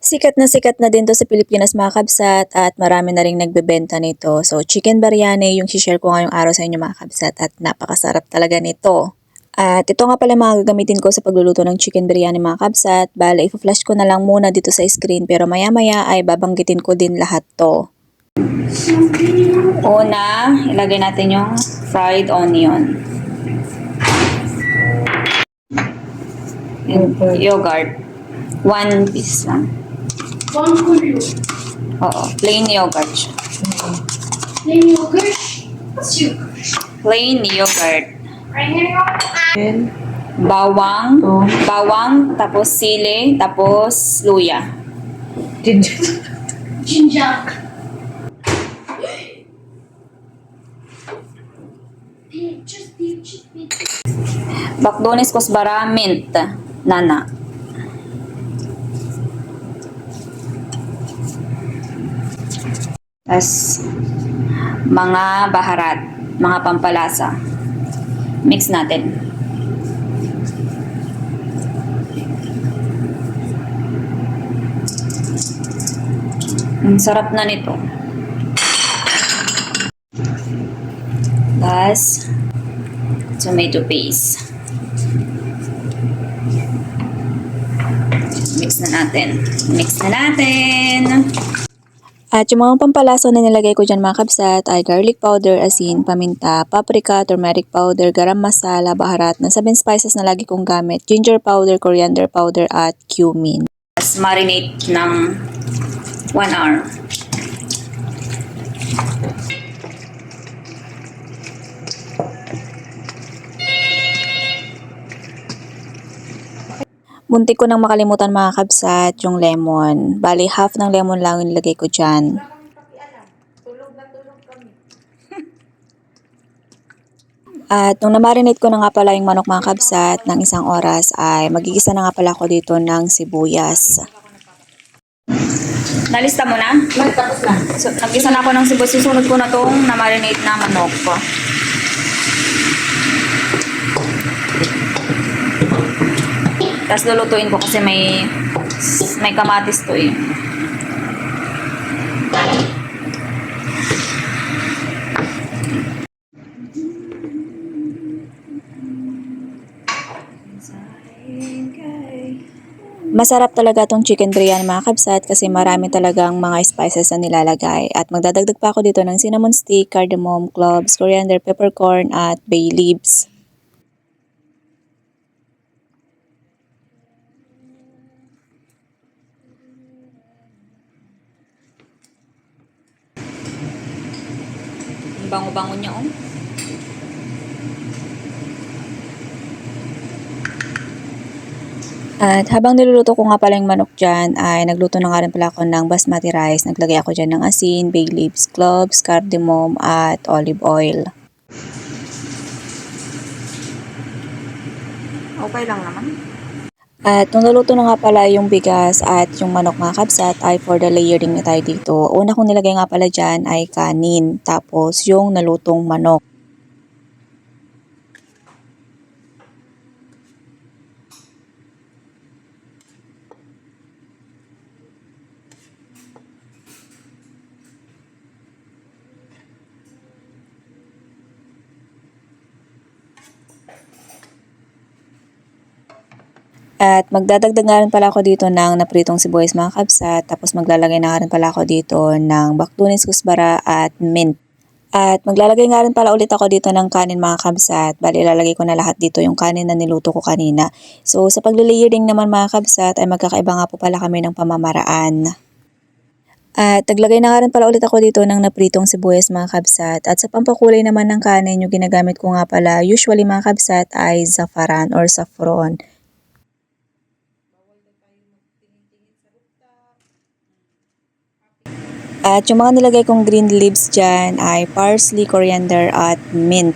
Sikat na din to sa Pilipinas mga kabsat at marami na ring nagbebenta nito. So chicken biryani yung share ko ngayong araw sa inyo mga kabsat at napakasarap talaga nito. At ito nga pala mga gagamitin ko sa pagluluto ng chicken biryani mga kabsat. Bale, i-flash ko na lang muna dito sa screen pero maya maya ay babanggitin ko din lahat to. Una, ilagay natin yung fried onion. Yogurt. 1 piece lang. Oo, plain yogurt siya. Plain yogurt? What's yogurt? Plain yogurt. Right here. Bawang, tapos sili, tapos luya. Ginger. Bakdones kusbara, mint, nana. Tapos, mga baharat, mga pampalasa. Mix natin. Ang sarap na nito. Tapos, tomato paste. Mix na natin. At yung mga pampalasa na nilagay ko dyan mga kabsat ay garlic powder, asin, paminta, paprika, turmeric powder, garam masala, baharat, na 7 spices na lagi kong gamit, ginger powder, coriander powder, at cumin. Tapos marinate ng 1 hour. Muntik ko nang makalimutan mga kabsat yung lemon. Bali, half ng lemon lang yung nilagay ko dyan. At nung na-marinate ko na nga pala yung manok mga kabsat ng 1 oras ay magigisa na nga pala ako dito ng sibuyas. Nalista mo na? Tapos na. So, nagisa na ako ng sibuyas. Susunod ko na tong na-marinate na manok ko. Tapos lulutuin ko kasi may kamatis to eh. Masarap talaga tong chicken biryani mga kabsat kasi marami talagang mga spices na nilalagay. At magdadagdag pa ako dito ng cinnamon stick, cardamom, cloves, coriander, peppercorn, at bay leaves. Ang bango-bango niya oh. At habang niluluto ko nga pala yung manok dyan, ay nagluto na nga rin pala ako ng basmati rice. Naglagay ako dyan ng asin, bay leaves, cloves, cardamom, at olive oil. Okay lang naman. At nung naluto na nga pala yung bigas at yung manok mga kabsat ay for the layering na tayo dito. Una kong nilagay nga pala dyan ay kanin, tapos yung nalutong manok. At magdadagdag nga rin pala ako dito ng napritong sibuyas mga kabsat. Tapos maglalagay na nga rin pala ako dito ng bakdunis, kusbara at mint. At maglalagay nga rin pala ulit ako dito ng kanin mga kabsat. Bali ilalagay ko na lahat dito yung kanin na niluto ko kanina. So sa paglalayering naman mga kabsat ay magkakaiba nga po pala kami ng pamamaraan. At naglagay na nga rin pala ulit ako dito ng napritong sibuyas mga kabsat. At sa pampakulay naman ng kanin, yung ginagamit ko nga pala usually mga kabsat ay saffron or saffron. At yung mga nilagay kong green leaves dyan ay parsley, coriander, at mint.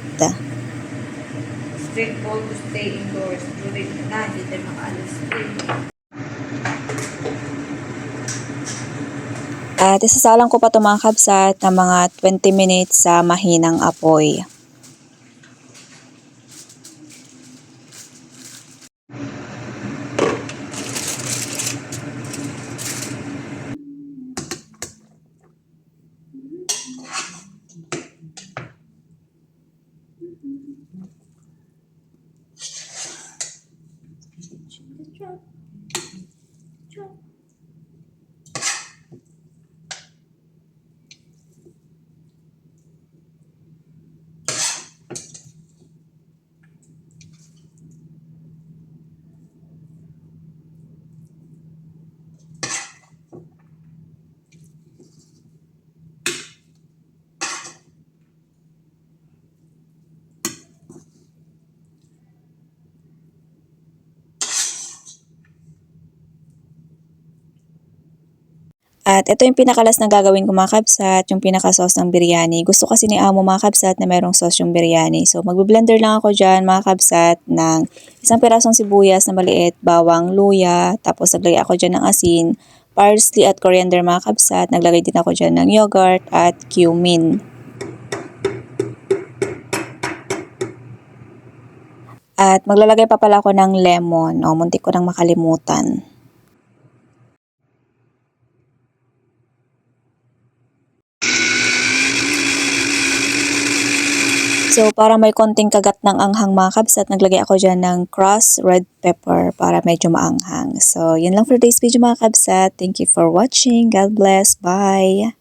Strict all to stay indoors. During na, hindi tayo makaalis. At isasalang ko pa ito mga kabsat ng mga 20 minutes sa mahinang apoy. At ito yung pinakalas na gagawin ko mga kabsat, yung pinaka-sauce ng biryani. Gusto kasi ni amo mga kabsat na merong sauce yung biryani. So magbe-blender lang ako dyan mga kabsat ng isang pirasong sibuyas na maliit, bawang, luya, tapos naglagay ako dyan ng asin, parsley at coriander mga kabsat. Naglagay din ako dyan ng yogurt at cumin. At maglalagay pa pala ako ng lemon. O, muntik ko nang makalimutan. So, para may konting kagat ng anghang mga kabsat, naglagay ako dyan ng crushed red pepper para medyo maanghang. So, yun lang for today's video mga kabsat. Thank you for watching. God bless. Bye!